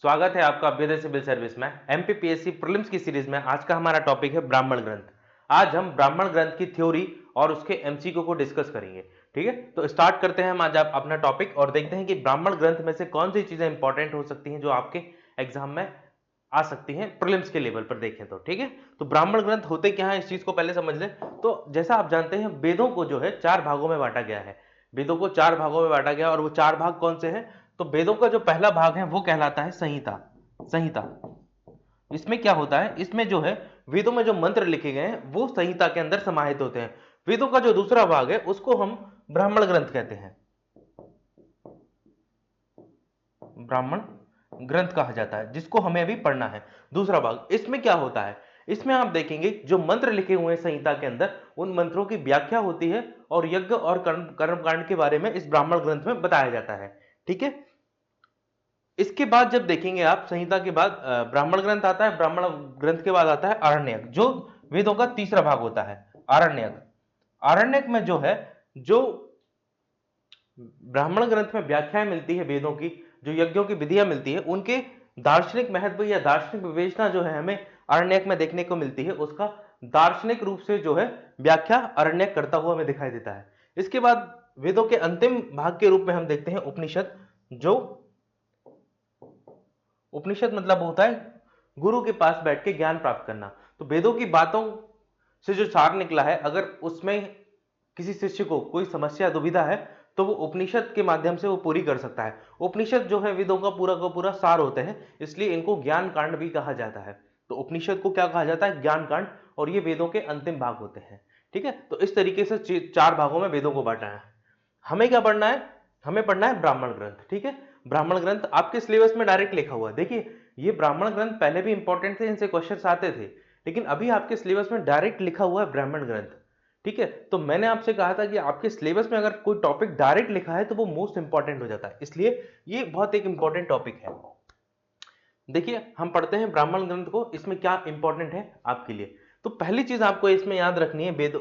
स्वागत है आपका अभ्युदय सिविल सर्विस में एमपीपीएससी प्रीलिम्स की सीरीज में। आज का हमारा टॉपिक है ब्राह्मण ग्रंथ। आज हम ब्राह्मण ग्रंथ की थ्योरी और उसके एमसीक्यू को डिस्कस करेंगे। ठीक है, तो स्टार्ट करते हैं हम आज आप अपना टॉपिक और देखते हैं कि ब्राह्मण ग्रंथ में से कौन सी चीजें इंपॉर्टेंट हो सकती हैं जो आपके एग्जाम में आ सकती हैं प्रीलिम्स के लेवल पर देखें तो। ठीक है, तो ब्राह्मण ग्रंथ होते क्या है इस चीज को पहले समझ लें। तो जैसा आप जानते हैं वेदों को जो है चार भागों में बांटा गया है। वेदों को चार भागों में बांटा गया और वो चार भाग कौन से हैं? तो वेदों का जो पहला भाग है वो कहलाता है संहिता। संहिता इसमें क्या होता है, इसमें जो है वेदों में जो मंत्र लिखे गए हैं वो संहिता के अंदर समाहित होते हैं। वेदों का जो दूसरा भाग है उसको हम ब्राह्मण ग्रंथ कहते हैं। ब्राह्मण ग्रंथ कहा जाता है जिसको हमें अभी पढ़ना है। दूसरा भाग इसमें क्या होता है, इसमें आप देखेंगे जो मंत्र लिखे हुए हैं संहिता के अंदर उन मंत्रों की व्याख्या होती है और यज्ञ और कर्मकांड के बारे में इस ब्राह्मण ग्रंथ में बताया जाता है। ठीक है, इसके बाद जब देखेंगे आप संहिता के बाद ब्राह्मण ग्रंथ आता है। ब्राह्मण ग्रंथ के बाद आता है आरण्यक जो वेदों का तीसरा भाग होता है। आरण्यक, आरण्यक में जो है जो ब्राह्मण ग्रंथ में व्याख्याएं मिलती है वेदों की, जो यज्ञों की विधियां मिलती है उनके दार्शनिक महत्व या दार्शनिक विवेचना जो है हमें आरण्यक में देखने को मिलती है। उसका दार्शनिक रूप से जो है व्याख्या आरण्यक करता हुआ हमें दिखाई देता है। इसके बाद वेदों के अंतिम भाग के रूप में हम देखते हैं उपनिषद। जो उपनिषद मतलब होता है गुरु के पास बैठ के ज्ञान प्राप्त करना। तो वेदों की बातों से जो सार निकला है, अगर उसमें किसी शिष्य को कोई समस्या दुविधा है तो वो उपनिषद के माध्यम से वो पूरी कर सकता है। उपनिषद जो है वेदों का पूरा सार होते हैं, इसलिए इनको ज्ञान कांड भी कहा जाता है। तो उपनिषद को क्या कहा जाता है? ज्ञान कांड, और ये वेदों के अंतिम भाग होते हैं। ठीक है, तो इस तरीके से चार भागों में वेदों को बांटा है। हमें क्या पढ़ना है? हमें पढ़ना है ब्राह्मण ग्रंथ। ठीक है, ब्राह्मण ग्रंथ आपके सिलेबस में डायरेक्ट लिखा हुआ है। देखिए ये ब्राह्मण ग्रंथ पहले भी इंपॉर्टेंट थे, इनसे क्वेश्चंस आते थे, लेकिन अभी आपके सिलेबस में डायरेक्ट लिखा हुआ है ब्राह्मण ग्रंथ। ठीक है, तो मैंने आपसे कहा था कि आपके सिलेबस में अगर कोई टॉपिक डायरेक्ट लिखा है तो वो मोस्ट इंपॉर्टेंट हो जाता है, इसलिए ये बहुत एक इंपॉर्टेंट टॉपिक है। देखिए हम पढ़ते हैं ब्राह्मण ग्रंथ को, इसमें क्या इंपॉर्टेंट है आपके लिए। तो पहली चीज आपको इसमें याद रखनी है वेदों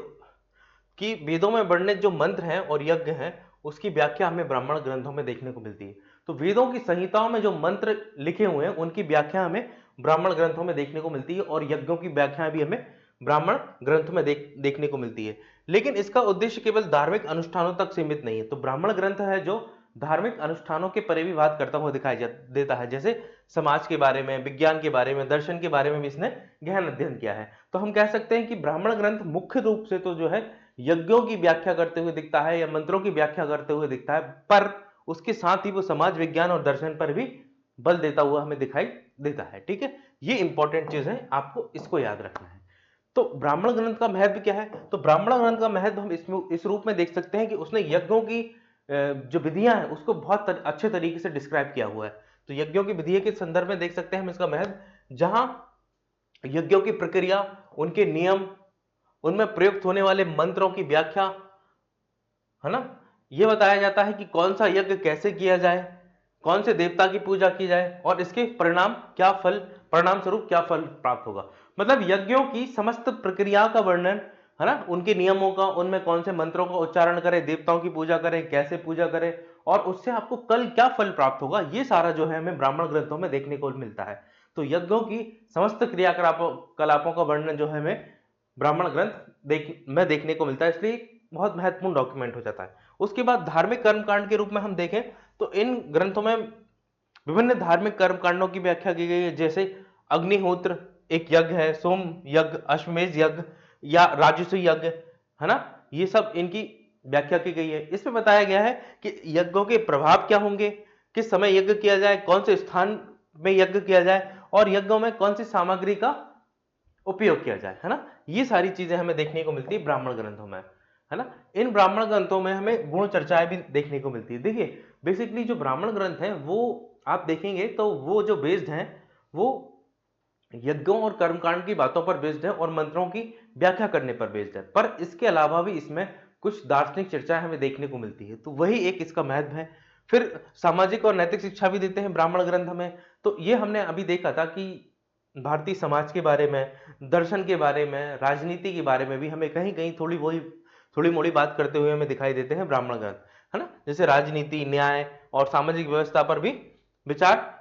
कि वेदों में वर्णित जो मंत्र हैं और यज्ञ हैं उसकी व्याख्या हमें ब्राह्मण ग्रंथों में देखने को मिलती है। तो वेदों की संहिताओं में जो मंत्र लिखे हुए हैं उनकी व्याख्या हमें ब्राह्मण ग्रंथों में देखने को मिलती है और यज्ञों की व्याख्या भी हमें ब्राह्मण ग्रंथ में देखने को मिलती है। लेकिन इसका उद्देश्य केवल धार्मिक अनुष्ठानों तक सीमित नहीं है। तो ब्राह्मण ग्रंथ है जो धार्मिक अनुष्ठानों के परे भी बात करता हुआ दिखाई देता है, जैसे समाज के बारे में, विज्ञान के बारे में, दर्शन के बारे में भी इसने गहन अध्ययन किया है। तो हम कह सकते हैं कि ब्राह्मण ग्रंथ मुख्य रूप से तो जो है यज्ञों की व्याख्या करते हुए दिखता है या मंत्रों की व्याख्या करते हुए दिखता है, पर उसके साथ ही वो समाज विज्ञान और दर्शन पर भी बल देता हुआ हमें दिखाई देता है। ठीक है, ये इंपॉर्टेंट चीज है, आपको इसको याद रखना है। तो ब्राह्मण ग्रंथ का महत्व क्या है? तो ब्राह्मण ग्रंथ का महत्व हम इसमें इस रूप में देख सकते हैं कि उसने यज्ञों की जो विधियां हैं उसको बहुत अच्छे तरीके से डिस्क्राइब किया हुआ है। तो यज्ञों की विधि के संदर्भ में देख सकते हैं हम इसका महत्व, जहां यज्ञों की प्रक्रिया, उनके नियम, उनमें प्रयुक्त होने वाले मंत्रों की व्याख्या, है ना, यह बताया जाता है कि कौन सा यज्ञ कैसे किया जाए, कौन से देवता की पूजा की जाए और इसके परिणाम स्वरूप क्या फल प्राप्त होगा। मतलब यज्ञों की समस्त प्रक्रिया का वर्णन, है ना, उनके नियमों का, उनमें कौन से मंत्रों का उच्चारण करें, देवताओं की पूजा करें, कैसे पूजा करें और उससे आपको कल क्या फल प्राप्त होगा, ये सारा जो है हमें ब्राह्मण ग्रंथों में देखने को मिलता है। तो यज्ञों की समस्त क्रियाकलापों कलापों का वर्णन जो है हमें ब्राह्मण ग्रंथ में देखने को मिलता है, इसलिए बहुत महत्वपूर्ण डॉक्यूमेंट हो जाता है। उसके बाद धार्मिक कर्मकांड के रूप में हम देखें तो इन ग्रंथों में विभिन्न धार्मिक कर्मकांडों की व्याख्या की गई है, जैसे अग्निहोत्र एक यज्ञ है, सोम यज्ञ, अश्वमेध यज्ञ या राजसूय यज्ञ, है ना, ये सब इनकी व्याख्या की गई है। इसमें बताया गया है कि यज्ञों के प्रभाव क्या होंगे, किस समय यज्ञ किया जाए, कौन से स्थान में यज्ञ किया जाए और यज्ञों में कौन सी सामग्री का उपयोग किया जाए, है ना, ये सारी चीजें हमें देखने को मिलती है ब्राह्मण ग्रंथों में, है ना। इन ब्राह्मण ग्रंथों में हमें गुण चर्चाएं भी देखने को मिलती है। देखिए बेसिकली जो ब्राह्मण ग्रंथ हैं वो आप देखेंगे तो वो जो बेस्ड हैं वो यज्ञों और कर्मकांड की बातों पर बेस्ड है और मंत्रों की व्याख्या करने पर बेस्ड है, पर इसके अलावा भी इसमें कुछ दार्शनिक चर्चाएं हमें देखने को मिलती है, तो वही एक इसका महत्व है। फिर सामाजिक और नैतिक शिक्षा भी देते हैं ब्राह्मण ग्रंथ हमें। तो ये हमने अभी देखा था कि भारतीय समाज के बारे में, दर्शन के बारे में, राजनीति के बारे में भी हमें कहीं कहीं थोड़ी मोड़ी बात करते हुए हमें दिखाई देते हैं ब्राह्मण ग्रंथ, है ना, जैसे राजनीति, न्याय और सामाजिक व्यवस्था पर भी विचार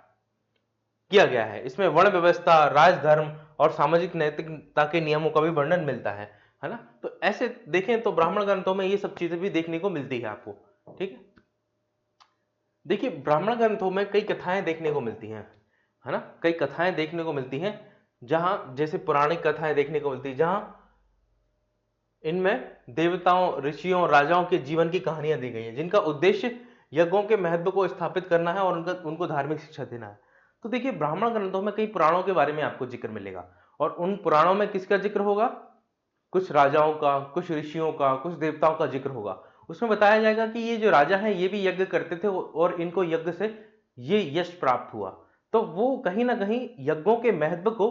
किया गया है। इसमें वर्ण व्यवस्था, राजधर्म और सामाजिक नैतिकता के नियमों का भी वर्णन मिलता है ना। तो ऐसे देखें तो ब्राह्मण ग्रंथों में ये सब चीजें भी देखने को मिलती है आपको, ठीक है। देखिए ब्राह्मण ग्रंथों में कई कथाएं देखने को मिलती हैं, है ना, कई कथाएं देखने को मिलती हैं, जहां जैसे पौराणिक कथाएं देखने को मिलती है, जहां इनमें देवताओं, ऋषियों, राजाओं के जीवन की कहानियां दी गई हैं, जिनका उद्देश्य यज्ञों के महत्व को स्थापित करना है और उनको धार्मिक शिक्षा देना है। तो देखिए ब्राह्मण ग्रंथों में कई पुराणों के बारे में आपको जिक्र मिलेगा, और उन पुराणों में किसका जिक्र होगा? कुछ राजाओं का, कुछ ऋषियों का, कुछ देवताओं का जिक्र होगा। उसमें बताया जाएगा कि ये जो राजा हैं ये भी यज्ञ करते थे और इनको यज्ञ से ये यश प्राप्त हुआ। तो वो कहीं ना कहीं यज्ञों के महत्व को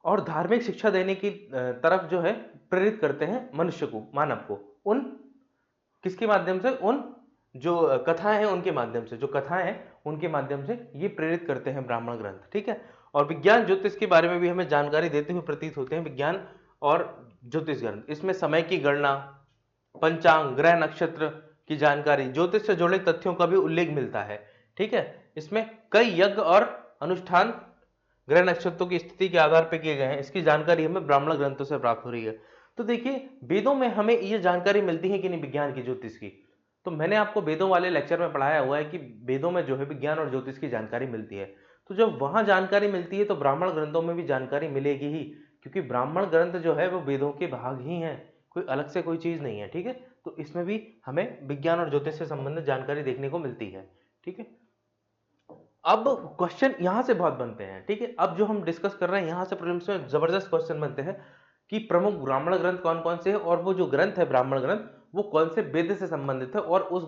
और धार्मिक शिक्षा देने की तरफ जो है प्रेरित करते हैं मनुष्य को, मानव को, उन किसके माध्यम से? उन जो कथाएं हैं उनके माध्यम से, जो कथाएं हैं उनके माध्यम से ये प्रेरित करते हैं ब्राह्मण ग्रंथ, ठीक है। और विज्ञान ज्योतिष के बारे में भी हमें जानकारी देते हुए प्रतीत होते हैं विज्ञान और ज्योतिष ग्रंथ। इसमें समय की गणना, पंचांग, ग्रह नक्षत्र की जानकारी, ज्योतिष से जुड़े तथ्यों का भी उल्लेख मिलता है, ठीक है। इसमें कई यज्ञ और अनुष्ठान ग्रह नक्षत्रों की स्थिति के आधार पर किए गए हैं, इसकी जानकारी हमें ब्राह्मण ग्रंथों से प्राप्त हो रही है। तो देखिए वेदों में हमें ये जानकारी मिलती है कि नहीं, विज्ञान की, ज्योतिष की। तो मैंने आपको वेदों वाले लेक्चर में पढ़ाया हुआ है कि वेदों में जो है विज्ञान और ज्योतिष की जानकारी मिलती है। तो जब वहां जानकारी मिलती है तो ब्राह्मण ग्रंथों में भी जानकारी मिलेगी ही, क्योंकि ब्राह्मण ग्रंथ जो है वो वेदों के भाग ही हैं, कोई अलग से कोई चीज नहीं है, ठीक है। तो इसमें भी हमें विज्ञान और ज्योतिष से संबंधित जानकारी देखने को मिलती है, ठीक है। अब क्वेश्चन यहां से बहुत बनते हैं, ठीक है। अब जो हम डिस्कस कर रहे हैं यहां से प्रीलिम्स में जबरदस्त क्वेश्चन बनते हैं कि प्रमुख ब्राह्मण ग्रंथ कौन कौन से हैं, और वो जो ग्रंथ है ब्राह्मण ग्रंथ वो कौन से वेद से संबंधित है, और उस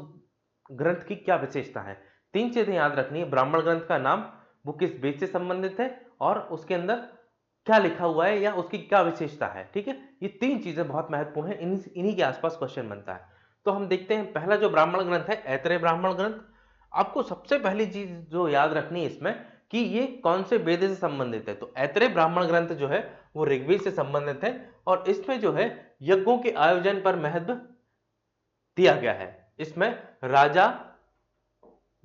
ग्रंथ की क्या विशेषता है। तीन चीजें याद रखनी है: ब्राह्मण ग्रंथ का नाम, वो किस वेद से संबंधित है, और उसके अंदर क्या लिखा हुआ है या उसकी क्या विशेषता है, ठीक है। ये तीन चीजें बहुत महत्वपूर्ण है, इन्हीं के आसपास क्वेश्चन बनता है। तो हम देखते हैं पहला जो ब्राह्मण ग्रंथ है, ऐतरेय ब्राह्मण ग्रंथ। आपको सबसे पहली चीज जो याद रखनी है इसमें कि ये कौन से वेद से संबंधित है। तो ऐतरेय ब्राह्मण ग्रंथ जो है वो ऋग्वेद से संबंधित है, और इसमें जो है यज्ञों के आयोजन पर महत्व दिया गया है। इसमें राजा,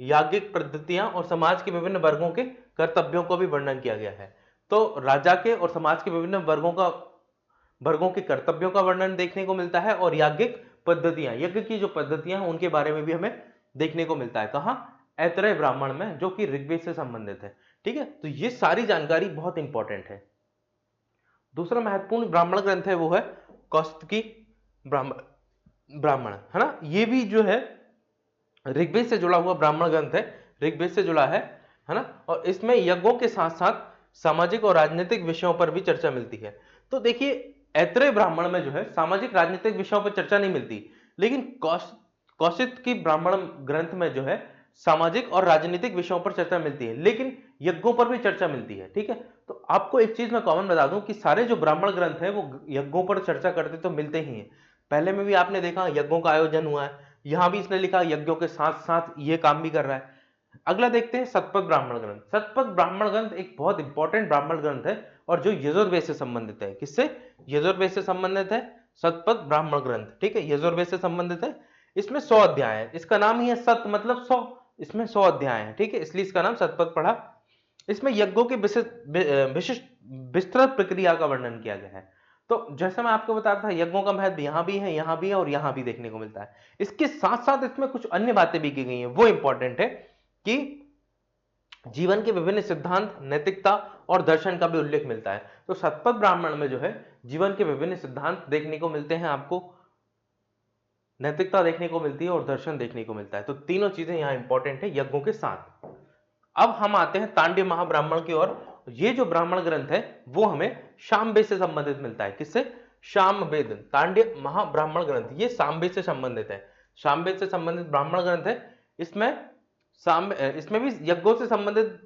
याज्ञिक पद्धतियां और समाज के विभिन्न वर्गों के कर्तव्यों को भी वर्णन किया गया है। तो राजा के और समाज के विभिन्न वर्गों के कर्तव्यों का वर्णन देखने को मिलता है, और याज्ञिक पद्धतियां, यज्ञ की जो पद्धतियां हैं उनके बारे में भी हमें देखने को मिलता है। कहां? ऐतरेय ब्राह्मण में, जो कि ऋग्वेद से संबंधित है, ठीक है। तो ये सारी जानकारी बहुत इंपॉर्टेंट है। दूसरा महत्वपूर्ण ब्राह्मण ग्रंथ है वो है कौशिकी ब्राह्मण, है ना। ये भी जो है ऋग्वेद से जुड़ा हुआ ब्राह्मण ग्रंथ है, ऋग्वेद से जुड़ा है ना। और इसमें यज्ञों के साथ साथ सामाजिक और राजनीतिक विषयों पर भी चर्चा मिलती है। तो देखिए ऐतरेय ब्राह्मण में जो है सामाजिक राजनीतिक विषयों पर चर्चा नहीं मिलती, लेकिन कौशिकी ब्राह्मण ग्रंथ में जो है सामाजिक और राजनीतिक विषयों पर चर्चा मिलती है, लेकिन यज्ञों पर भी चर्चा मिलती है, ठीक है। तो आपको एक चीज मैं कॉमन बता दूं कि सारे जो ब्राह्मण ग्रंथ है वो यज्ञों पर चर्चा करते तो मिलते ही हैं। पहले में भी आपने देखा यज्ञों का आयोजन हुआ है, यहां भी इसने लिखा यज्ञों के साथ साथ ये काम भी कर रहा है। अगला देखते हैं शतपथ ब्राह्मण ग्रंथ। शतपथ ब्राह्मण ग्रंथ एक बहुत इंपॉर्टेंट ब्राह्मण ग्रंथ है, और जो यजुर्वेद से संबंधित है। किससे? यजुर्वेद से संबंधित है शतपथ ब्राह्मण ग्रंथ, ठीक है, यजुर्वेद से संबंधित है। इसमें 100 अध्याय है, इसका नाम ही है सत मतलब 100, इसमें 100 अध्याय है, ठीक है, इसलिए इसका नाम शतपथ पड़ा। इसमें यज्ञों की विशिष्ट विस्तृत प्रक्रिया का वर्णन किया गया है। तो जैसा मैं आपको बता रहा था यज्ञों का महत्व यहां भी है, यहां भी है और यहां भी देखने को मिलता है। इसके साथ साथ इसमें कुछ अन्य बातें भी की गई हैं, वो इंपॉर्टेंट है कि जीवन के विभिन्न सिद्धांत, नैतिकता और दर्शन का भी उल्लेख मिलता है। तो शतपथ ब्राह्मण में जो है जीवन के विभिन्न सिद्धांत देखने को मिलते हैं, आपको नैतिकता देखने को मिलती है और दर्शन देखने को मिलता है। तो तीनों चीजें यहां इंपॉर्टेंट है यज्ञों के साथ। अब हम आते हैं तांड्य महाब्राह्मण की ओर। ये जो ब्राह्मण ग्रंथ है वो हमें सामवेद से संबंधित मिलता है। किससे? सामवेद। तांड्य महाब्राह्मण ग्रंथ ये सामवेद से संबंधित है, सामवेद से संबंधित ब्राह्मण ग्रंथ है। इसमें भी यज्ञों से संबंधित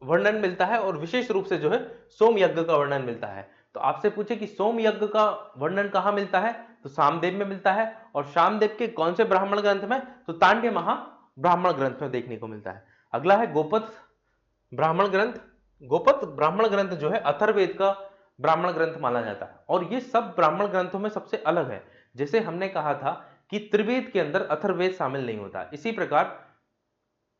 वर्णन मिलता है, और विशेष रूप से जो है सोम यज्ञ का वर्णन मिलता है। तो आपसे पूछे कि सोम यज्ञ का वर्णन कहां मिलता है, तो सामदेव में मिलता है। और सामदेव के कौन से ब्राह्मण ग्रंथ में? तो तांड्य महाब्राह्मण ग्रंथ में देखने को मिलता है। अगला है गोपथ ब्राह्मण ग्रंथ। गोपथ ब्राह्मण ग्रंथ जो है अथर्ववेद का ब्राह्मण ग्रंथ माना जाता है, और ये सब ब्राह्मण ग्रंथों में सबसे अलग है। जैसे हमने कहा था कि त्रिवेद के अंदर अथर्ववेद शामिल नहीं होता, इसी प्रकार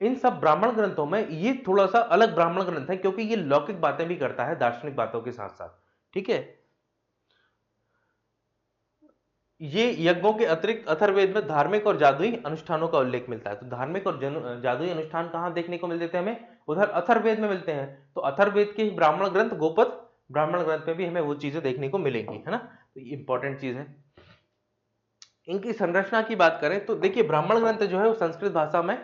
इन सब ब्राह्मण ग्रंथों में ये थोड़ा सा अलग ब्राह्मण ग्रंथ है, क्योंकि ये लौकिक बातें भी करता है दार्शनिक बातों के साथ साथ। ठीक है, ये यज्ञों के अतिरिक्त अथर्ववेद में धार्मिक और जादुई अनुष्ठानों का उल्लेख मिलता है। तो धार्मिक और जादुई अनुष्ठान कहां देखने को मिलते थे हमें? उधर अथर्ववेद में मिलते हैं। तो अथर्ववेद के ही ब्राह्मण ग्रंथ गोपद ब्राह्मण ग्रंथ में भी हमें वो चीजें देखने को मिलेंगी, है ना। तो ये इंपॉर्टेंट चीज है। इनकी संरचना की बात करें तो देखिए, ब्राह्मण ग्रंथ जो है वो संस्कृत भाषा में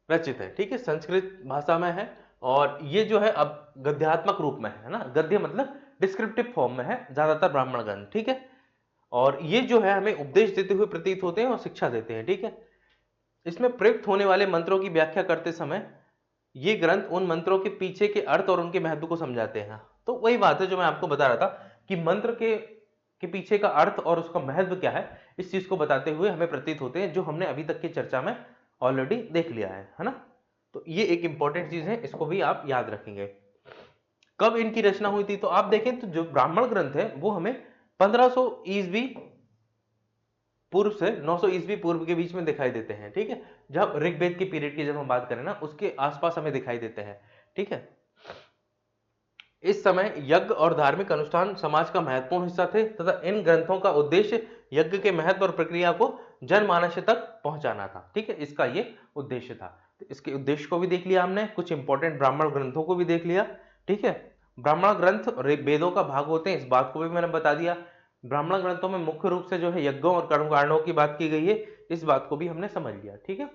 रचित है। ठीक है, संस्कृत भाषा में है, और ये जो है अब गद्यात्मक रूप में है ना। गद्य मतलब डिस्क्रिप्टिव फॉर्म में है ज्यादातर ब्राह्मण ग्रंथ। ठीक है, और ये जो है हमें उपदेश देते हुए प्रतीत होते हैं और शिक्षा देते हैं। ठीक है, इसमें प्रयुक्त होने वाले मंत्रों की व्याख्या करते समय ये ग्रंथ उन मंत्रों के पीछे के अर्थ और उनके महत्व को समझाते हैं। तो वही बात है जो मैं आपको बता रहा था कि मंत्र के पीछे का अर्थ और उसका महत्व क्या है, इस चीज को बताते हुए हमें प्रतीत होते हैं, जो हमने अभी तक की चर्चा में ऑलरेडी देख लिया है ना। तो ये एक इंपॉर्टेंट चीज है, इसको भी आप याद रखेंगे। कब इनकी रचना हुई थी? तो आप देखें तो जो ब्राह्मण ग्रंथ है वो हमें 1500 ईस्वी पूर्व से 900 ईस्वी पूर्व के बीच में दिखाई देते हैं। ठीक है, जब ऋग्वेद के पीरियड की जब हम बात करें ना, उसके आसपास हमें दिखाई देते हैं। ठीक है, इस समय यज्ञ और धार्मिक अनुष्ठान समाज का महत्वपूर्ण हिस्सा थे, तथा इन ग्रंथों का उद्देश्य यज्ञ के महत्व और प्रक्रिया को जनमानस तक पहुंचाना था। ठीक है, इसका ये उद्देश्य था। तो इसके उद्देश्य को भी देख लिया हमने, कुछ इंपॉर्टेंट ब्राह्मण ग्रंथों को भी देख लिया। ठीक है, ब्राह्मण ग्रंथ वेदों का भाग होते हैं, इस बात को भी मैंने बता दिया। ब्राह्मण ग्रंथों में मुख्य रूप से जो है यज्ञों और कर्मकांडों की बात की गई है, इस बात को भी हमने समझ लिया। ठीक है,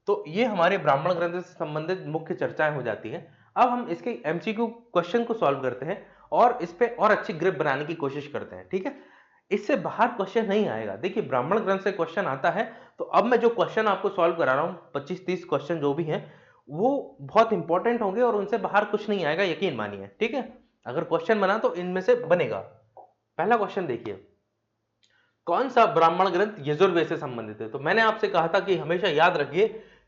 तो ये हमारे ब्राह्मण ग्रंथ से संबंधित मुख्य चर्चाएं हो जाती हैं। अब हम इसके एमसीक्यू क्वेश्चन को सॉल्व करते हैं और इस पे और अच्छी ग्रिप बनाने की कोशिश करते हैं। ठीक है, इससे बाहर क्वेश्चन नहीं आएगा। देखिए, ब्राह्मण ग्रंथ से क्वेश्चन आता है, तो अब मैं जो क्वेश्चन आपको सॉल्व करा रहा हूं, 25-30 क्वेश्चन जो भी हैं, वो बहुत इंपॉर्टेंट होंगे और उनसे बाहर कुछ नहीं आएगा, यकीन मानिए। ठीक है, अगर क्वेश्चन बना तो इनमें से बनेगा। पहला क्वेश्चन देखिए, कौन सा ब्राह्मण ग्रंथ यजुर्वेद से संबंधित है? तो मैंने आपसे कहा था कि हमेशा याद रखिए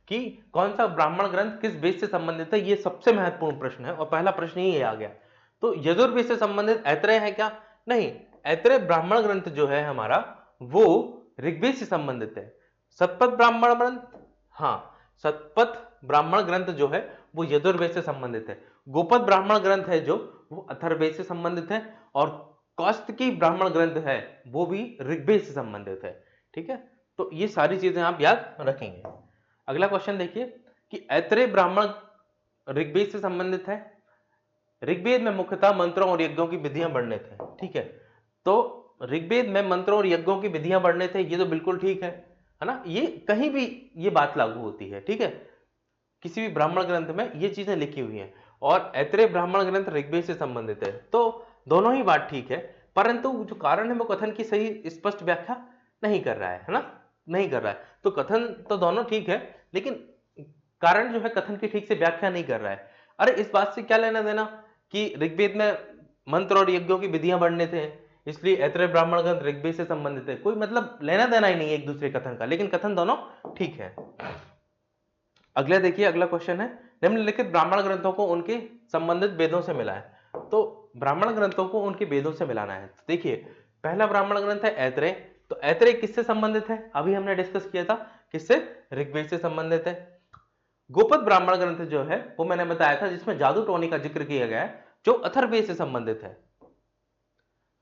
कि कौन सा ब्राह्मण ग्रंथ किस वेद से संबंधित है, ये सबसे महत्वपूर्ण प्रश्न है, और पहला प्रश्न ही आ गया। तो यजुर्वेद से संबंधित ऐत्रेय है क्या? नहीं, ऐत्रेय ब्राह्मण ग्रंथ जो है हमारा, वो ऋग्वेद से संबंधित है। सतपथ ब्राह्मण ग्रंथ, हाँ, सतपथ ब्राह्मण ग्रंथ जो है वो यजुर्वेद से संबंधित है। गोपद ब्राह्मण ग्रंथ है जो, वो अथर्ववेद से संबंधित है। और कौस्तुकी ब्राह्मण ग्रंथ है वो भी ऋग्वेद से संबंधित है। ठीक है, तो ये सारी चीजें आप याद रखेंगे। अगला क्वेश्चन देखिए कि ऐत्रेय ब्राह्मण ऋग्वेद से संबंधित है। ऋग्वेद में मुख्यतः मंत्रों और यज्ञों की विधियां वर्णित है। ठीक है, तो ऋग्वेद में मंत्रों और यज्ञों की विधियां वर्णित है, ये तो बिल्कुल ठीक है ना। ये कहीं भी ये बात लागू होती है। ठीक है, किसी भी ब्राह्मण ग्रंथ में ये चीजें लिखी हुई हैं, और ऐत्रेय ब्राह्मण ग्रंथ ऋग्वेद से संबंधित है, तो दोनों ही बात ठीक है। परंतु जो कारण है वो कथन की सही स्पष्ट व्याख्या नहीं कर रहा है ना, नहीं कर रहा है। तो कथन तो दोनों ठीक है, लेकिन कारण जो है कथन की ठीक से व्याख्या नहीं कर रहा है। अरे इस बात से क्या लेना देना कि ऋग्वेद में मंत्र और यज्ञों की विधियां वर्णित हैं, इसलिए ऐत्रेय ब्राह्मण ग्रंथ ऋग्वेद से संबंधित है, कोई मतलब लेना देना ही नहीं है एक दूसरे कथन का, लेकिन कथन दोनों ठीक है। अगला देखिए, अगला क्वेश्चन है, निम्नलिखित ब्राह्मण ग्रंथों को उनके संबंधित वेदों से मिला है। तो ब्राह्मण ग्रंथों को उनके वेदों से मिलाना है। तो देखिए, पहला ब्राह्मण ग्रंथ है ऐत्रेय। तो ऐत्रेय किससे संबंधित है? अभी हमने डिस्कस किया था, किससे? ऋग्वेद से संबंधित है। गोपद ब्राह्मण ग्रंथ जो है वो मैंने बताया था, जिसमें जादू टोने का जिक्र किया गया है, जो अथर्ववेद से संबंधित है।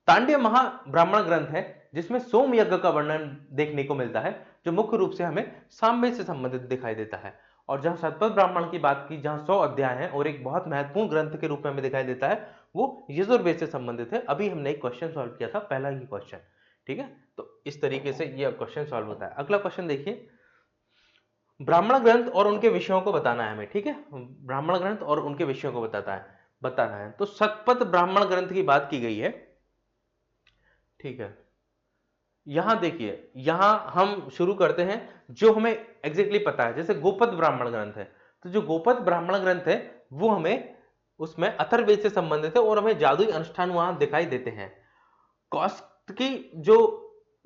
तांड्य महाब्राह्मण ग्रंथ है, जिसमें सोम यज्ञ का वर्णन देखने को मिलता है, जो मुख्य रूप से हमें सामवेद से संबंधित दिखाई देता है। और जहां सतपथ ब्राह्मण की बात की, जहां 100 अध्याय हैं और एक बहुत महत्वपूर्ण ग्रंथ के रूप में हमें दिखाई देता है, वो यजुर्वेद से संबंधित है। अभी हमने एक क्वेश्चन सॉल्व किया था, पहला ही क्वेश्चन। ठीक है, तो इस तरीके से यह क्वेश्चन सॉल्व होता है। अगला क्वेश्चन देखिए, ब्राह्मण ग्रंथ और उनके विषयों को बताना है हमें। ठीक है, ब्राह्मण ग्रंथ और उनके विषयों को बताना है। तो सतपथ ब्राह्मण ग्रंथ की बात की गई है। ठीक है, यहां देखिए, यहां हम शुरू करते हैं जो हमें एग्जैक्टली पता है। जैसे गोपद ब्राह्मण ग्रंथ है, तो जो गोपद ब्राह्मण ग्रंथ है वो हमें उसमें अथर्ववेद से संबंधित है, और हमें जादुई अनुष्ठान वहां दिखाई देते हैं। कौस्तुकी जो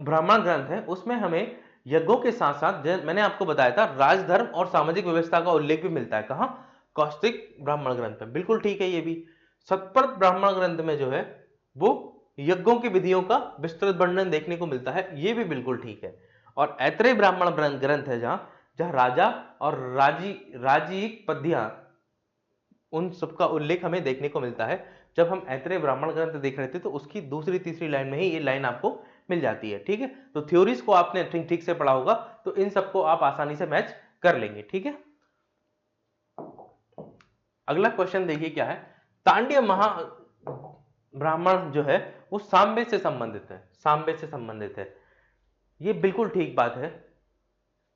ब्राह्मण ग्रंथ है उसमें हमें यज्ञों के साथ साथ, मैंने आपको बताया था, राजधर्म और सामाजिक व्यवस्था का उल्लेख भी मिलता है। कहां? कौस्तुक ब्राह्मण ग्रंथ में। बिल्कुल ठीक है ये भी। सतपथ ब्राह्मण ग्रंथ में जो है वो यज्ञों की विधियों का विस्तृत वर्णन देखने को मिलता है, ये भी बिल्कुल ठीक है। और ऐत्रेय ब्राह्मण ग्रंथ है, जहां जहां राजा और राजिक पद्या उन सबका उल्लेख हमें देखने को मिलता है। जब हम ऐतरेय ब्राह्मण ग्रंथ देख रहे थे तो उसकी दूसरी तीसरी लाइन में ही ये लाइन आपको मिल जाती है। ठीक है, तो थ्योरीज को आपने ठीक ठीक से पढ़ा होगा तो इन सबको आप आसानी से मैच कर लेंगे। ठीक है, अगला क्वेश्चन देखिए क्या है। तांड्य महा ब्राह्मण जो है वो सामवेद से संबंधित है, सामवेद से संबंधित है। ये बिल्कुल ठीक बात है,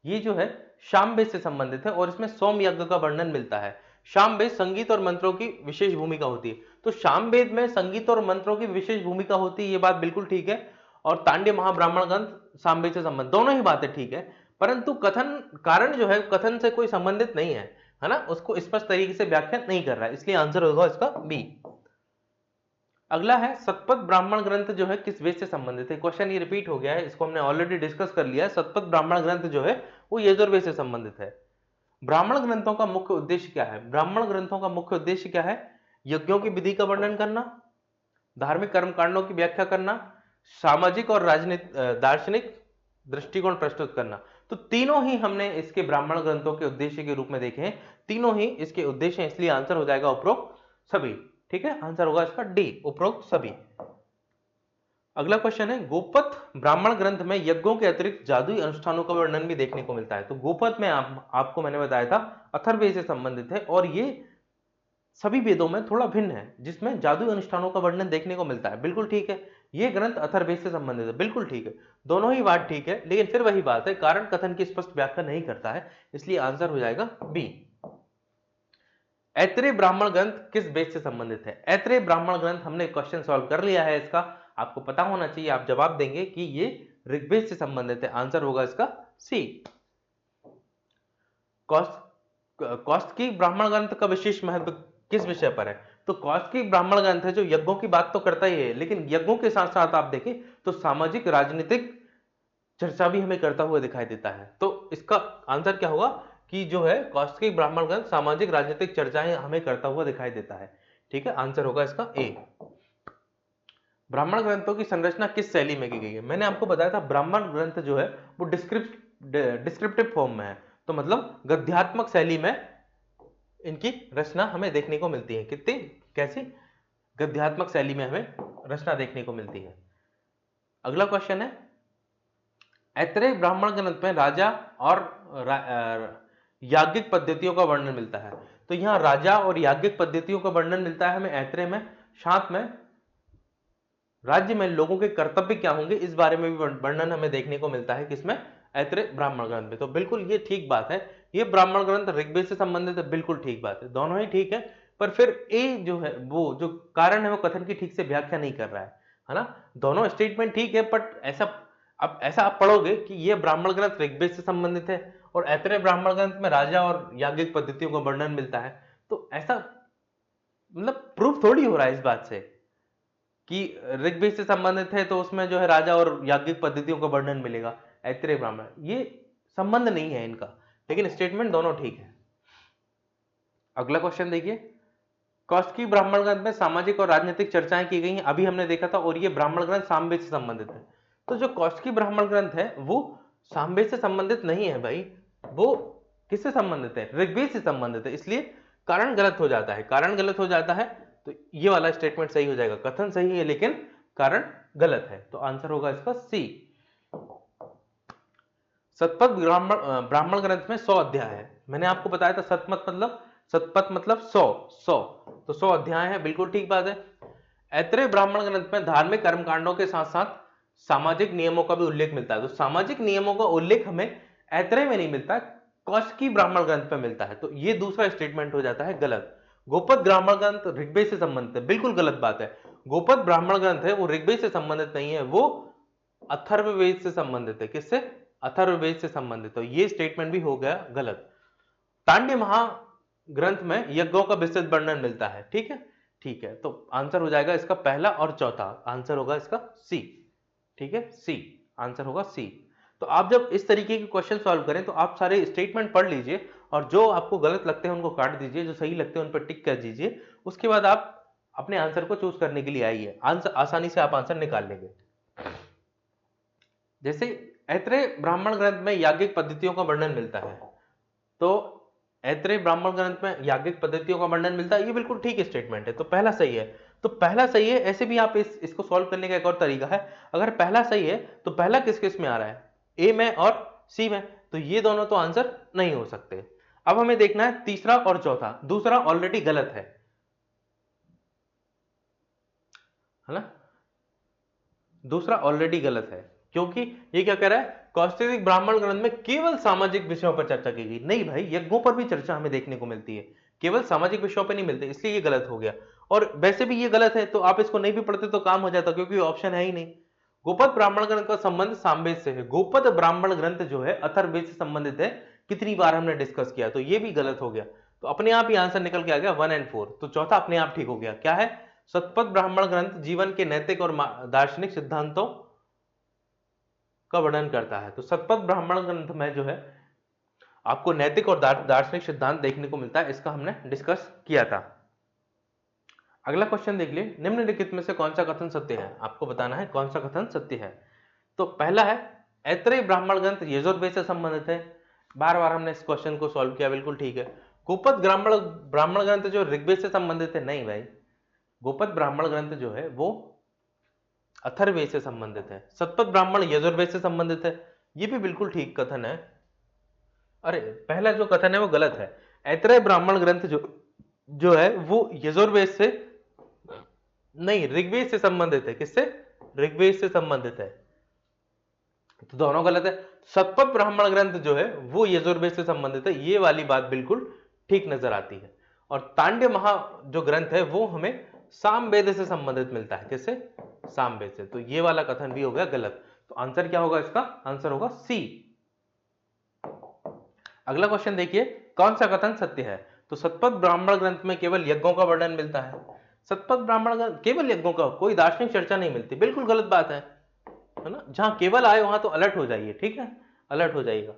ये जो है सामवेद से संबंधित है और इसमें सोम यज्ञ का वर्णन मिलता है। सामवेद संगीत और मंत्रों की विशेष भूमिका होती है, तो सामवेद में संगीत और मंत्रों की विशेष भूमिका होती है, ये बात बिल्कुल ठीक है। और तांड्य महाब्राह्मण ग्रंथ सामवेद से संबंधित, दोनों ही बातें ठीक है, परंतु कथन कारण जो है कथन से कोई संबंधित नहीं है ना, उसको स्पष्ट तरीके से व्याख्या नहीं कर रहा है, इसलिए आंसर होगा इसका बी। अगला है शतपथ ब्राह्मण ग्रंथ जो है किस वेद से संबंधित है। क्वेश्चन ये रिपीट हो गया है, इसको हमने ऑलरेडी डिस्कस कर लिया है। शतपथ ब्राह्मण ग्रंथ जो है वो यजुर्वेद से संबंधित है। ब्राह्मण ग्रंथों का मुख्य उद्देश्य क्या है। ब्राह्मण ग्रंथों का मुख्य उद्देश्य क्या है, यज्ञों की विधि का वर्णन करना, धार्मिक कर्मकांडों की व्याख्या करना, सामाजिक और राजनीतिक दार्शनिक दृष्टिकोण प्रस्तुत करना। तो तीनों ही हमने इसके ब्राह्मण ग्रंथों के उद्देश्य के रूप में देखे हैं, तीनों ही इसके उद्देश्य हैं, इसलिए आंसर हो जाएगा उपरोक्त सभी। ठीक है, आंसर होगा इसका डी, उपरोक्त सभी। अगला क्वेश्चन है गोपथ ब्राह्मण ग्रंथ में यज्ञों के अतिरिक्त जादुई अनुष्ठानों का वर्णन भी देखने को मिलता है। तो गोपथ में आपको मैंने बताया था अथर्ववेद से संबंधित है और ये सभी वेदों में थोड़ा भिन्न है, जिसमें जादुई अनुष्ठानों का वर्णन देखने को मिलता है। बिल्कुल ठीक है, ये ग्रंथ अथर्ववेद से संबंधित है, बिल्कुल ठीक है, दोनों ही बात ठीक है, लेकिन फिर वही बात है, कारण कथन की स्पष्ट व्याख्या नहीं करता है, इसलिए आंसर हो जाएगा बी। ऐतरेय ब्राह्मण ग्रंथ किस वेद से संबंधित है। ऐतरेय ब्राह्मण ग्रंथ हमने क्वेश्चन सॉल्व कर लिया है, इसका आपको पता होना चाहिए, आप जवाब देंगे कि ये ऋग्वेद से संबंधित है, आंसर होगा इसका सी। कौशिकी ब्राह्मण ग्रंथ का विशेष महत्व किस विषय पर है। तो कौशिकी ब्राह्मण ग्रंथ है जो यज्ञों की बात तो करता ही है, लेकिन यज्ञों के साथ साथ आप देखें तो सामाजिक राजनीतिक चर्चा भी हमें करता हुआ दिखाई देता है। तो इसका आंसर क्या होगा कि जो है कौशिकी ब्राह्मण ग्रंथ सामाजिक राजनीतिक चर्चाएं हमें करता हुआ दिखाई देता है। ठीक है, आंसर होगा इसका ए। ब्राह्मण ग्रंथों की संरचना किस शैली में की गई है। मैंने आपको बताया था ब्राह्मण ग्रंथ जो है वो डिस्क्रिप्टिव फॉर्म में है, तो मतलब गद्यात्मक शैली में इनकी रचना हमें देखने को मिलती है। कितनी कैसी गद्यात्मक शैली में हमें रचना देखने को मिलती है। अगला क्वेश्चन है ऐतरेय ब्राह्मण ग्रंथ में राजा और याज्ञिक पद्धतियों का वर्णन मिलता है। तो यहां राजा और याज्ञिक पद्धतियों का वर्णन मिलता है हमें ऐतरेय में, साथ में राज्य में लोगों के कर्तव्य क्या होंगे इस बारे में भी वर्णन हमें देखने को मिलता है, किसमें, ऐतरेय ब्राह्मण ग्रंथ में। तो बिल्कुल ये ठीक बात है, ये ब्राह्मण ग्रंथ ऋग्वेद से संबंधित है, बिल्कुल ठीक बात है, दोनों ही ठीक है। पर फिर ए जो है वो जो कारण है वो कथन की ठीक से व्याख्या नहीं कर रहा है ना। दोनों स्टेटमेंट ठीक है, बट ऐसा आप पढ़ोगे कि ये ब्राह्मण ग्रंथ ऋग्वेद से संबंधित है और ऐतरेय ब्राह्मण ग्रंथ में राजा और याज्ञिक पद्धतियों का वर्णन मिलता है, तो ऐसा मतलब प्रूफ थोड़ी हो रहा है इस बात से कि ऋग्वेद से संबंधित है तो उसमें जो है राजा और याज्ञिक पद्धतियों का वर्णन मिलेगा। ऐतरेय ब्राह्मण, ये संबंध नहीं है इनका, लेकिन स्टेटमेंट दोनों ठीक है। अगला क्वेश्चन देखिए, कौशिकी ब्राह्मण ग्रंथ में सामाजिक और राजनीतिक चर्चाएं की गई हैं, अभी हमने देखा था, और ये ब्राह्मण ग्रंथ सामवेद से संबंधित है। तो जो कौशिकी ब्राह्मण ग्रंथ है वो सामवेद से संबंधित नहीं है भाई, वो किससे संबंधित है, ऋग्वेद से संबंधित है, इसलिए कारण गलत हो जाता है। कारण गलत हो जाता है तो ये वाला स्टेटमेंट सही हो जाएगा, कथन सही है लेकिन कारण गलत है, तो आंसर होगा इसका सी। शतपथ ब्राह्मण ग्रंथ में 100 अध्याय है। मैंने आपको बताया था शतपथ मतलब 100, तो 100 अध्याय है, बिल्कुल ठीक बात है। ऐतरेय ब्राह्मण ग्रंथ में धार्मिक कर्मकांडों के साथ साथ सामाजिक नियमों का भी उल्लेख मिलता है। तो सामाजिक नियमों का उल्लेख हमें ऐतरेय में नहीं मिलता, कौशिकी ब्राह्मण ग्रंथ में मिलता है, तो ये दूसरा स्टेटमेंट हो जाता है गलत। गोपथ ब्राह्मण ग्रंथ ऋग्वेद से संबंधित है, बिल्कुल गलत बात है। गोपथ ब्राह्मण ग्रंथ है वो ऋग्वेद से संबंधित नहीं है, वो अथर्ववेद से संबंधित है। किससे, अथर्ववेद से संबंधित, तो ये स्टेटमेंट भी हो गया गलत। तांड्य महाग्रंथ में यज्ञों का विस्तृत वर्णन मिलता है, ठीक है, ठीक है, तो आंसर हो जाएगा इसका पहला और चौथा, आंसर होगा इसका सी। ठीक है, सी, आंसर होगा सी। तो आप जब इस तरीके के क्वेश्चन सॉल्व करें तो आप सारे स्टेटमेंट पढ़ लीजिए और जो आपको गलत लगते हैं उनको काट दीजिए, जो सही लगते हैं उन पर टिक कर दीजिए, उसके बाद आप अपने आंसर को चूज करने के लिए आइए, आंसर आसानी से आप आंसर निकाल लेंगे। जैसे ऐतरेय ब्राह्मण ग्रंथ में याज्ञिक पद्धतियों का वर्णन मिलता है, तो ऐत्रेय ब्राह्मण ग्रंथ में याज्ञिक पद्धतियों का वर्णन मिलता है, ये बिल्कुल ठीक स्टेटमेंट है, तो पहला सही है। तो पहला सही है। ऐसे भी आप इसको सॉल्व करने का एक और तरीका है, अगर पहला सही है तो पहला किस किस में आ रहा है, ए में और सी में, तो ये दोनों तो आंसर नहीं हो सकते। अब हमें देखना है तीसरा और चौथा। दूसरा ऑलरेडी गलत है ना, दूसरा ऑलरेडी गलत है, क्योंकि ये क्या कह रहा है, कौस्तिक ब्राह्मण ग्रंथ में केवल सामाजिक विषयों पर चर्चा की गई। नहीं भाई, यज्ञों पर भी चर्चा हमें देखने को मिलती है, केवल सामाजिक विषयों पर नहीं मिलते, इसलिए ये गलत हो गया। और वैसे भी ये गलत है, तो आप इसको नहीं भी पढ़ते तो काम हो जाता, क्योंकि ऑप्शन है ही नहीं। गोपद ब्राह्मण ग्रंथ का संबंध सामवेद से है। गोपद ब्राह्मण ग्रंथ जो है अथर्ववेद से संबंधित है, कितनी बार हमने डिस्कस किया, तो ये भी गलत हो गया। तो अपने आप ही आंसर निकल के आ गया 1 और 4, तो चौथा अपने आप ठीक हो गया। क्या है, शतपथ ब्राह्मण ग्रंथ जीवन के नैतिक और दार्शनिक सिद्धांतों का वर्णन करता है। तो शतपथ ब्राह्मण ग्रंथ में जो है आपको नैतिक और दार्शनिक सिद्धांत देखने को मिलता है, इसका हमने डिस्कस किया था। अगला क्वेश्चन देख लिए, निम्नलिखित में से कौन सा कथन सत्य है, आपको बताना है कौन सा कथन सत्य है। तो पहला है, ऐत्रेय ब्राह्मण ग्रंथ यजुर्वेद से संबंधित है। बार बार हमने इस क्वेश्चन को सॉल्व किया, बिल्कुल ठीक है। गोपद ब्राह्मण ग्रंथ जो ऋग्वेद से संबंधित है, नहीं भाई, गोपद ब्राह्मण ग्रंथ जो है वो अथर्ववेद से संबंधित है। शतपथ ब्राह्मण यजुर्वेद से संबंधित है, ये भी बिल्कुल ठीक कथन है। अरे पहला जो कथन है वो गलत है। ऐत्रेय ब्राह्मण ग्रंथ जो है वो यजुर्वेद से नहीं, ऋग्वेद से संबंधित है। किससे, ऋग्वेद से संबंधित है, तो दोनों गलत है। शतपथ ब्राह्मण ग्रंथ जो है वो यजुर्वेद से संबंधित है, ये वाली बात बिल्कुल ठीक नजर आती है। और तांड्य महा जो ग्रंथ है वो हमें सामवेद से संबंधित मिलता है। किससे, सामवेद से, तो ये वाला कथन भी हो गया गलत। तो आंसर क्या होगा इसका, आंसर होगा सी। अगला क्वेश्चन देखिए, कौन सा कथन सत्य है। तो शतपथ ब्राह्मण ग्रंथ में केवल यज्ञों का वर्णन मिलता है। शतपथ ब्राह्मण ग्रंथ केवल यज्ञों का, कोई दार्शनिक चर्चा नहीं मिलती, बिल्कुल गलत बात है ना। जहां केवल आए वहां तो अलर्ट हो जाइए, ठीक है, अलर्ट हो जाइएगा।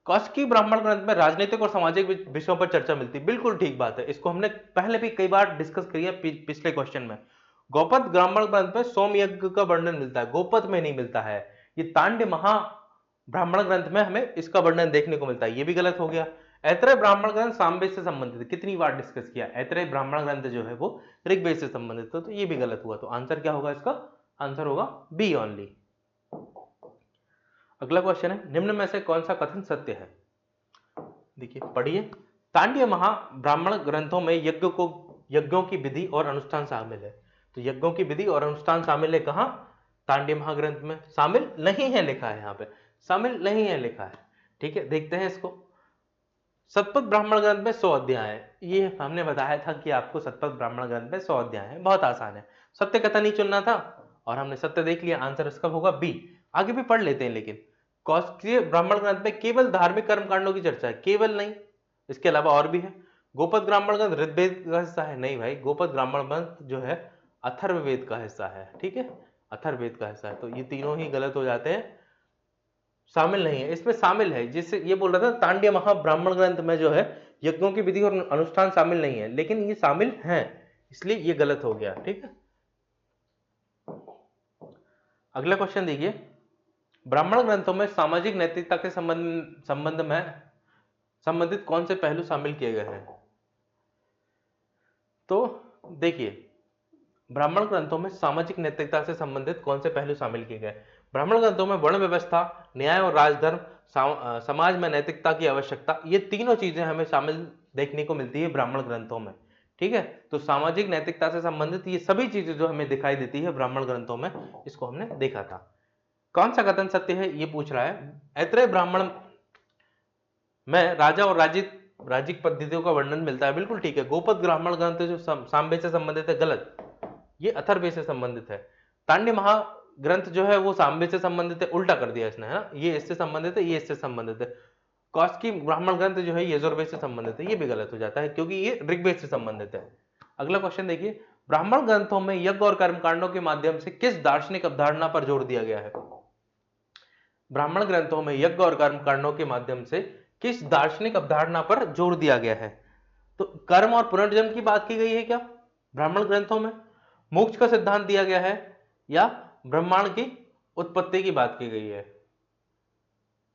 कौशिकी ब्राह्मण ग्रंथ में राजनीतिक और सामाजिक विषयों पर चर्चा मिलती, बिल्कुल ठीक बात है, इसको हमने पहले भी कई बार डिस्कस किया पिछले क्वेश्चन में। गोपद ब्राह्मण ग्रंथ में सोमयज्ञ का वर्णन मिलता है, गोपद में नहीं मिलता है। ये तांड्य महा ब्राह्मण ग्रंथ में हमें इसका वर्णन देखने को मिलता है, ये भी गलत हो गया। ऐत्रेय ब्राह्मण ग्रंथ सामवेद से संबंधित है, कितनी बार डिस्कस किया, ऐत्रेय ब्राह्मण ग्रंथ जो है वो ऋग्वेद से संबंधित है, तो ये भी गलत हुआ। तो आंसर क्या होगा इसका, आंसर होगा बी ओनली। अगला क्वेश्चन है, निम्न में से कौन सा कथन सत्य है। देखिए पढ़िए, तांड्य महा ब्राह्मण ग्रंथों में यज्ञों की विधि और अनुष्ठान शामिल है। तो यज्ञों की विधि और अनुष्ठान शामिल है कहां, तांड्य महाग्रंथ में। शामिल नहीं है लिखा है, यहां पे शामिल नहीं है लिखा है, ठीक है, देखते हैं इसको। शतपथ ब्राह्मण ग्रंथ में 100 अध्याय है, ये हमने बताया था कि आपको शतपथ ब्राह्मण ग्रंथ में 100 अध्याय है, बहुत आसान है, सत्य कथन ही चुनना था और हमने सत्य देख लिया, आंसर इसका होगा बी। आगे भी पढ़ लेते हैं, लेकिन कौशिकीय ब्राह्मण ग्रंथ में केवल धार्मिक कर्मकांडों की चर्चा है, केवल नहीं, इसके अलावा और भी है। गोपद ब्राह्मण ग्रंथ ऋग्वेद का हिस्सा है, नहीं भाई, गोपद ब्राह्मण ग्रंथ जो है अथर्ववेद का हिस्सा है, ठीक है, अथर्ववेद का हिस्सा है, तो ये तीनों ही गलत हो जाते हैं, शामिल नहीं है। इसमें शामिल है, जिससे ये बोल रहा था तांड्य महा ब्राह्मण ग्रंथ में जो है यज्ञों की विधि और अनुष्ठान शामिल नहीं है, लेकिन ये शामिल हैं, इसलिए ये गलत हो गया, ठीक है। अगला क्वेश्चन देखिए, ब्राह्मण ग्रंथों में सामाजिक नैतिकता के संबंध में संबंधित कौन से पहलू शामिल किए गए हैं। तो देखिए, ब्राह्मण ग्रंथों में सामाजिक नैतिकता से संबंधित कौन से पहलू शामिल किए गए। ब्राह्मण ग्रंथों में वर्ण व्यवस्था, न्याय और राजधर्म, समाज में नैतिकता की आवश्यकता, ये तीनों चीजें हमें शामिल देखने को मिलती है ब्राह्मण ग्रंथों में, ठीक है। तो सामाजिक नैतिकता से संबंधित ये सभी चीजें जो हमें दिखाई देती है ब्राह्मण ग्रंथों में, इसको हमने देखा था। कौन सा कथन सत्य है ये पूछ रहा है। ऐत्रेय ब्राह्मण में राजा और राजिक पद्धतियों का वर्णन मिलता है, बिल्कुल ठीक है। गोपद ब्राह्मण ग्रंथ जो सामवेद से संबंधित है, गलत, ये अथर्ववेद से संबंधित है। तांड्य महाग्रंथ जो है वो सामवेद से संबंधित है, उल्टा कर दिया इसने, है ना, ये इससे संबंधित है, ये इससे संबंधित है। कौशिकी ब्राह्मण ग्रंथ जो है यजुर्वेद से संबंधित है, ये भी गलत हो जाता है क्योंकि ये ऋग्वेद से संबंधित है। अगला क्वेश्चन देखिए, ब्राह्मण ग्रंथों में यज्ञ और कर्मकांडों के माध्यम से किस दार्शनिक अवधारणा पर जोर दिया गया है। ब्राह्मण ग्रंथों में यज्ञ और कर्मकांडों के माध्यम से किस दार्शनिक अवधारणा पर जोर दिया गया है। तो कर्म और पुनर्जन्म की बात की गई है क्या ब्राह्मण ग्रंथों में, मोक्ष का सिद्धांत दिया गया है, या ब्रह्मांड की उत्पत्ति की बात की गई है।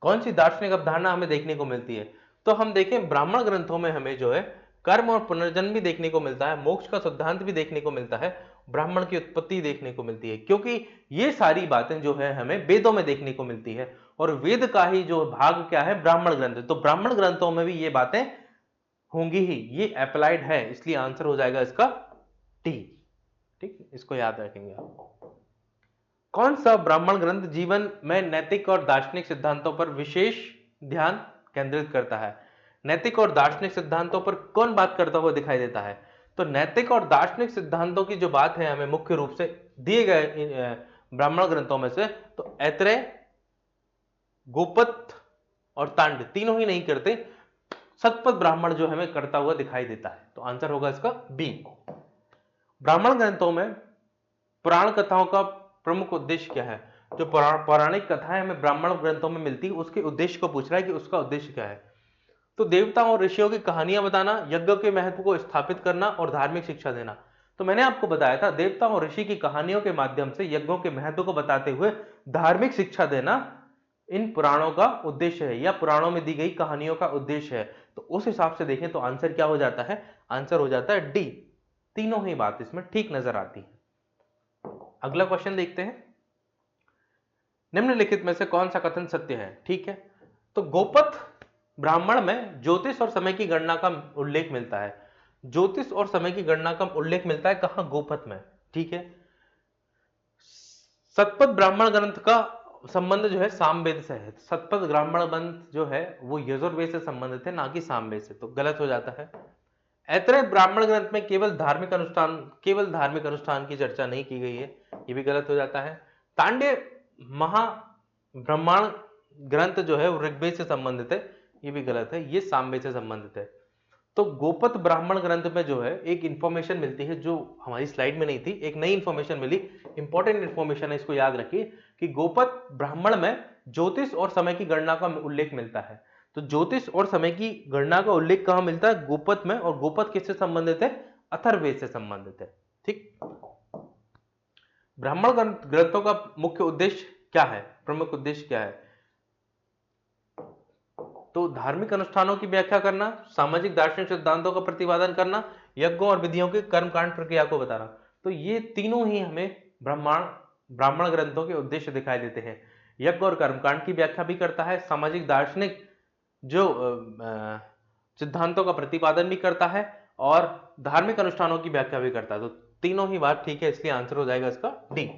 कौन सी दार्शनिक अवधारणा हमें देखने को मिलती है। तो हम देखें ब्राह्मण ग्रंथों में हमें जो है कर्म और पुनर्जन्म भी देखने को मिलता है, मोक्ष का सिद्धांत भी देखने को मिलता है, ब्राह्मण की उत्पत्ति देखने को मिलती है, क्योंकि ये सारी बातें जो है हमें वेदों में देखने को मिलती है और वेद का ही जो भाग क्या है, ब्राह्मण ग्रंथ। तो ब्राह्मण ग्रंथों में भी ये बातें होंगी ही, ये अप्लाइड है, इसलिए आंसर हो जाएगा इसका टी। ठीक, इसको याद रखेंगे आप। कौन सा ब्राह्मण ग्रंथ जीवन में नैतिक और दार्शनिक सिद्धांतों पर विशेष ध्यान केंद्रित करता है? नैतिक और दार्शनिक सिद्धांतों पर कौन बात करता हुआ दिखाई देता है? तो नैतिक और दार्शनिक सिद्धांतों की जो बात है हमें मुख्य रूप से दिए गए ब्राह्मण ग्रंथों में से, तो ऐत्रेय, गोपथ और तांड तीनों ही नहीं करते, सतपथ ब्राह्मण जो हमें करता हुआ दिखाई देता है। तो आंसर होगा इसका बी। ब्राह्मण ग्रंथों में पुराण कथाओं का प्रमुख उद्देश्य क्या है? जो पौराणिक कथाएं हमें ब्राह्मण ग्रंथों में मिलती है उसके उद्देश्य को पूछ रहा है कि उसका उद्देश्य क्या है। तो देवताओं और ऋषियों की कहानियां बताना, यज्ञ के महत्व को स्थापित करना और धार्मिक शिक्षा देना। तो मैंने आपको बताया था देवता और ऋषि की कहानियों के माध्यम से यज्ञों के महत्व को बताते हुए धार्मिक शिक्षा देना इन पुराणों का उद्देश्य है, या पुराणों में दी गई कहानियों का उद्देश्य है। तो उस हिसाब से देखें तो आंसर क्या हो जाता है? आंसर हो जाता है डी। तीनों ही बात इसमें ठीक नजर आती है। अगला क्वेश्चन देखते हैं, निम्नलिखित में से कौन सा कथन सत्य है? ठीक है, तो गोपथ ब्राह्मण में ज्योतिष और समय की गणना का उल्लेख मिलता है। ज्योतिष और समय की गणना का उल्लेख मिलता है कहां? गोपथ में। ठीक है, सतपथ ब्राह्मण ग्रंथ का संबंध जो है सामवेद से है। सतपथ ब्राह्मण ग्रंथ जो है वो यजुर्वेद से संबंधित है, ना कि सामवेद से, तो गलत हो जाता है। ऐत्रेय ब्राह्मण ग्रंथ में केवल धार्मिक अनुष्ठान की चर्चा नहीं की गई है, ये भी गलत हो जाता है। तांड्य महाब्राह्मण ग्रंथ जो है वो ऋग्वेद से संबंधित है, ये भी गलत है, ये सामवेद से संबंधित है। तो गोपथ ब्राह्मण ग्रंथ में जो है एक इंफॉर्मेशन मिलती है जो हमारी स्लाइड में नहीं थी, एक नई इंफॉर्मेशन मिली, इंपॉर्टेंट इंफॉर्मेशन है, इसको याद रखिए कि गोपथ ब्राह्मण में ज्योतिष और समय की गणना का उल्लेख मिलता है। तो ज्योतिष और समय की गणना का उल्लेख कहां मिलता है? गोपथ में। और गोपथ किससे संबंधित है? अथर्ववेद से संबंधित है। ठीक, ब्राह्मण ग्रंथों का मुख्य उद्देश्य क्या है, प्रमुख उद्देश्य क्या है? तो धार्मिक अनुष्ठानों की व्याख्या करना, सामाजिक दार्शनिक सिद्धांतों का प्रतिपादन करना, यज्ञों और विधियों की कर्मकांड प्रक्रिया को बताना। तो ये तीनों ही हमें ब्राह्मण ग्रंथों के उद्देश्य दिखाई देते हैं। यज्ञ और कर्मकांड की व्याख्या भी करता है, सामाजिक दार्शनिक जो सिद्धांतों का प्रतिपादन भी करता है और धार्मिक अनुष्ठानों की व्याख्या भी करता है। तो तीनों ही बात ठीक है, इसलिए आंसर हो जाएगा इसका डी।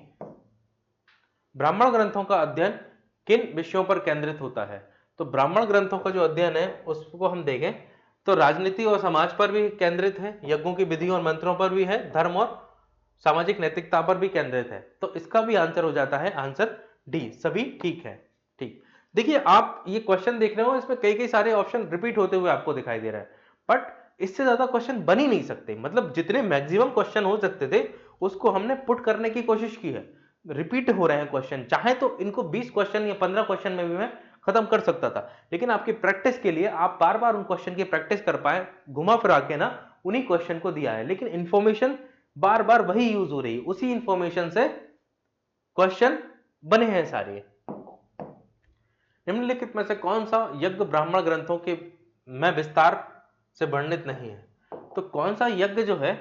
ब्राह्मण ग्रंथों का अध्ययन किन विषयों पर केंद्रित होता है? तो ब्राह्मण ग्रंथों का जो अध्ययन है उसको हम देखें तो राजनीति और समाज पर भी केंद्रित है, यज्ञों की विधि और मंत्रों पर भी है, धर्म और सामाजिक नैतिकता पर भी केंद्रित है। तो इसका भी आंसर हो जाता है आंसर डी, सभी ठीक है। ठीक, देखिए आप ये क्वेश्चन देख रहे हो, इसमें कई सारे ऑप्शन रिपीट होते हुए आपको दिखाई दे रहा है, बट इससे ज्यादा क्वेश्चन बन ही नहीं सकते। मतलब जितने मैक्सिमम क्वेश्चन हो सकते थे उसको हमने पुट करने की कोशिश की है। रिपीट हो रहे हैं क्वेश्चन, चाहे तो इनको 20 क्वेश्चन या 15 क्वेश्चन में भी मैं खत्म कर सकता था, लेकिन आपकी प्रैक्टिस के लिए आप बार बार उन क्वेश्चन की प्रैक्टिस कर पाए, घुमा फिरा के ना उन्हीं क्वेश्चन को दिया है। लेकिन इंफॉर्मेशन बार बार वही यूज हो रही है, उसी इंफॉर्मेशन से क्वेश्चन बने हैं सारे। निम्नलिखित में से कौन सा यज्ञ ब्राह्मण ग्रंथों के में विस्तार से वर्णित नहीं है? तो कौन सा यज्ञ जो है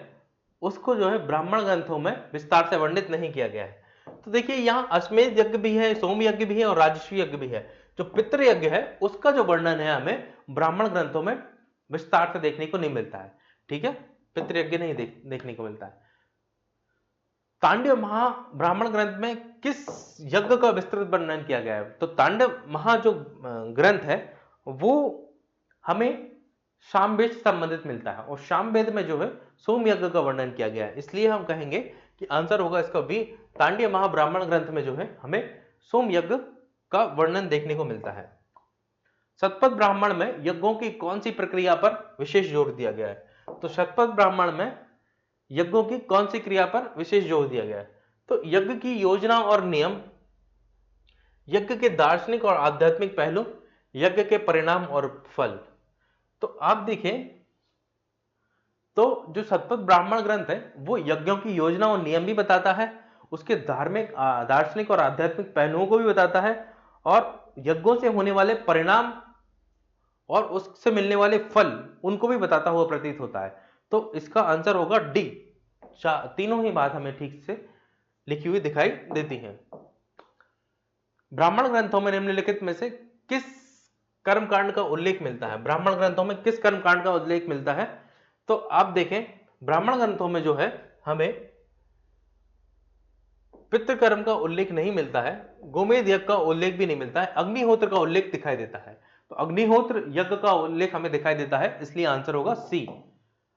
उसको जो है ब्राह्मण ग्रंथों में विस्तार से वर्णित नहीं किया गया है? तो देखिए यहां अश्वमेध यज्ञ भी है, सोम यज्ञ भी है और राजस्वी यज्ञ भी है। जो पितृ यज्ञ है उसका जो वर्णन है हमें ब्राह्मण ग्रंथों में विस्तार से देखने को नहीं मिलता है। ठीक है, पितृ यज्ञ नहीं देखने को मिलता है। तांडव महाब्राह्मण ग्रंथ में किस यज्ञ का विस्तृत वर्णन किया गया है? तो तांडव महा जो ग्रंथ है वो हमें सामवेद से संबंधित मिलता है और सामवेद में जो है सोम यज्ञ का वर्णन किया गया है, इसलिए हम कहेंगे कि आंसर होगा इसका बी। तांडव महाब्राह्मण ग्रंथ में जो है हमें सोम यज्ञ का वर्णन देखने को मिलता है। सतपथ ब्राह्मण में यज्ञों की कौन सी प्रक्रिया पर विशेष जोर दिया गया है? तो सतपथ ब्राह्मण में यज्ञों की कौन सी क्रिया पर विशेष जोर दिया गया है? तो यज्ञ की योजना और नियम, यज्ञ के दार्शनिक और आध्यात्मिक पहलू, यज्ञ के परिणाम और फल। तो आप देखें तो जो सतपथ ब्राह्मण ग्रंथ है वो यज्ञों की योजना और नियम भी बताता है, उसके धार्मिक दार्शनिक और आध्यात्मिक पहलुओं को भी बताता है और यज्ञों से होने वाले परिणाम और उससे मिलने वाले फल उनको भी बताता हुआ प्रतीत होता है। तो इसका आंसर होगा डी। तीनों ही बात हमें ठीक से लिखी हुई दिखाई देती है। ब्राह्मण ग्रंथों में निम्नलिखित में से किस कर्मकांड का उल्लेख मिलता है? ब्राह्मण ग्रंथों में किस कर्मकांड का उल्लेख मिलता है? तो आप देखें, ब्राह्मण ग्रंथों में जो है हमें पितृकर्म का उल्लेख नहीं मिलता है, गोमेध यज्ञ का उल्लेख भी नहीं मिलता है, अग्निहोत्र का उल्लेख दिखाई देता है। तो अग्निहोत्र यज्ञ का उल्लेख हमें दिखाई देता है, इसलिए आंसर होगा सी।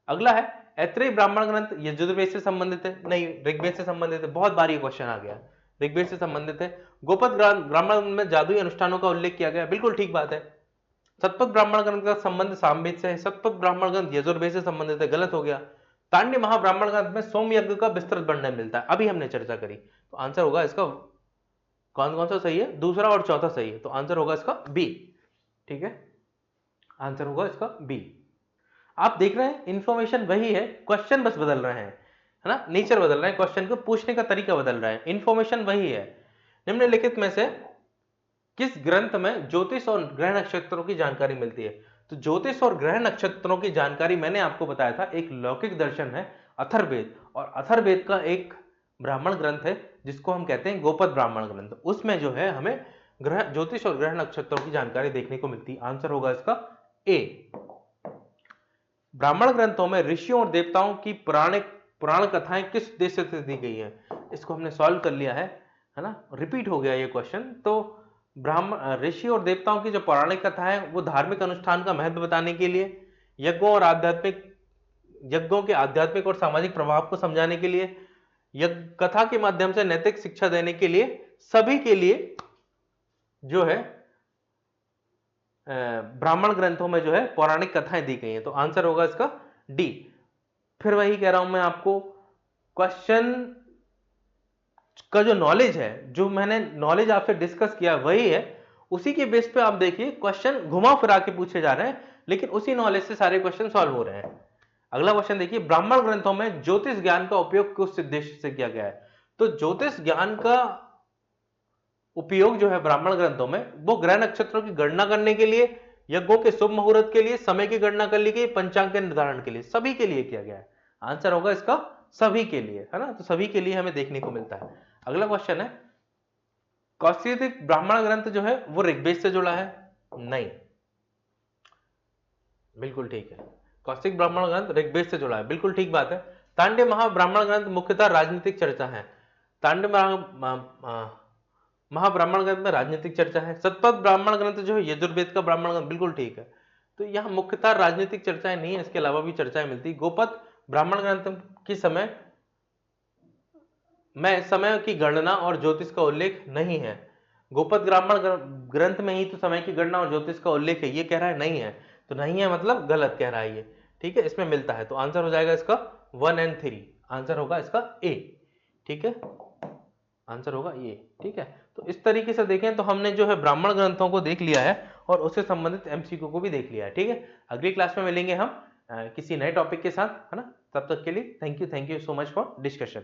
अगला है, ऐत्रेय ब्राह्मण ग्रंथ यजुर्वेद से संबंधित है? नहीं, ऋग्वेद से संबंधित है। बहुत बार ये क्वेश्चन आ गया, ऋग्वेद से संबंधित है। गोपद ब्राह्मण में जादुई अनुष्ठानों का उल्लेख किया गया, बिल्कुल ठीक बात है। शतपथ ब्राह्मण ग्रंथ का संबंध सामवेद से है, शतपथ ब्राह्मण ग्रंथ यजुर्वेद से संबंधित है, गलत हो गया। तांड्य महाब्राह्मण ग्रंथ में सोम यज्ञ का विस्तृत वर्णन मिलता है, अभी हमने चर्चा करी। तो आंसर होगा इसका कौन कौन सा सही है? दूसरा और चौथा सही है, तो आंसर होगा इसका बी। ठीक है, आंसर होगा इसका बी। आप देख रहे हैं इंफॉर्मेशन वही है, क्वेश्चन बस बदल रहे हैं, है ना, नेचर बदल रहे हैं, क्वेश्चन को पूछने का तरीका बदल रहा है, इंफॉर्मेशन वही है। निम्नलिखित में से किस ग्रंथ में ज्योतिष और ग्रह नक्षत्रों की जानकारी मिलती है? तो ज्योतिष और ग्रह नक्षत्रों की जानकारी मैंने आपको बताया था, एक लौकिक दर्शन है अथर्ववेद, और अथर्ववेद का एक ब्राह्मण ग्रंथ है जिसको हम कहते हैं गोपद ब्राह्मण ग्रंथ। उसमें जो है हमें ग्रह ज्योतिष और ग्रह नक्षत्रों की जानकारी देखने को मिलती है। आंसर होगा इसका ए। ब्राह्मण ग्रंथों में ऋषियों और देवताओं की पुराण कथाएं किस उद्देश्य से दी गई है? इसको हमने सॉल्व कर लिया है ना, रिपीट हो गया ये क्वेश्चन। तो ब्राह्मण ऋषि और देवताओं की जो पौराणिक कथा है वो धार्मिक अनुष्ठान का महत्व बताने के लिए, यज्ञों के आध्यात्मिक और सामाजिक प्रभाव को समझाने के लिए, यज्ञ कथा के माध्यम से नैतिक शिक्षा देने के लिए, सभी के लिए जो है ब्राह्मण ग्रंथों में जो है पौराणिक कथाएं दी गई हैं। तो आंसर होगा इसका डी। फिर वही कह रहा हूं मैं आपको, क्वेश्चन का जो नॉलेज है, जो मैंने नॉलेज आपसे डिस्कस किया वही है, उसी के बेस पे आप देखिए क्वेश्चन घुमा फिरा के पूछे जा रहे हैं, लेकिन उसी नॉलेज से सारे क्वेश्चन सॉल्व हो रहे हैं। अगला क्वेश्चन देखिए, ब्राह्मण ग्रंथों में ज्योतिष ज्ञान का उपयोग किस उद्देश्य से किया गया है? तो ज्योतिष ज्ञान का उपयोग जो है ब्राह्मण ग्रंथों में वो ग्रह नक्षत्रों की गणना करने के लिए, यज्ञों के शुभ मुहूर्त के लिए, समय की गणना करने के लिए, पंचांग के निर्धारण के लिए, सभी के लिए किया गया है। आंसर होगा इसका सभी के लिए, है ना, तो सभी के लिए हमें देखने को मिलता है। अगला क्वेश्चन है, कौशिक ब्राह्मण ग्रंथ जो है वो ऋग्वेद से जुड़ा है? नहीं, बिल्कुल ठीक है, कौशिक ब्राह्मण ग्रंथ ऋग्वेद से जुड़ा है, बिल्कुल ठीक बात है। तांड्य महाब्राह्मण ग्रंथ मुख्यतः राजनीतिक चर्चा है, तांड्य महाब्राह्मण ग्रंथ में राजनीतिक चर्चा है। शतपथ ब्राह्मण ग्रंथ जो है यजुर्वेद का ब्राह्मण ग्रंथ, बिल्कुल ठीक है। तो यहां मुख्यतः राजनीतिक चर्चाएं नहीं है, इसके अलावा भी चर्चाएं मिलती। गोपद ब्राह्मण ग्रंथ की समय की गणना और ज्योतिष का उल्लेख नहीं है। गोपद ब्राह्मण ग्रंथ में ही तो समय की गणना और ज्योतिष का उल्लेख है, ये कह रहा है नहीं है, तो नहीं है मतलब गलत कह रहा है ये। ठीक है, इसमें मिलता है, तो आंसर हो जाएगा इसका 1 और 3, आंसर होगा इसका ए। ठीक है, आंसर होगा ये। ठीक है, तो इस तरीके से देखें तो हमने जो है ब्राह्मण ग्रंथों को देख लिया है और उससे संबंधित एमसीक्यू को भी देख लिया है। ठीक है, अगली क्लास में मिलेंगे हम किसी नए टॉपिक के साथ, है ना। तब तक के लिए thank you so much for discussion.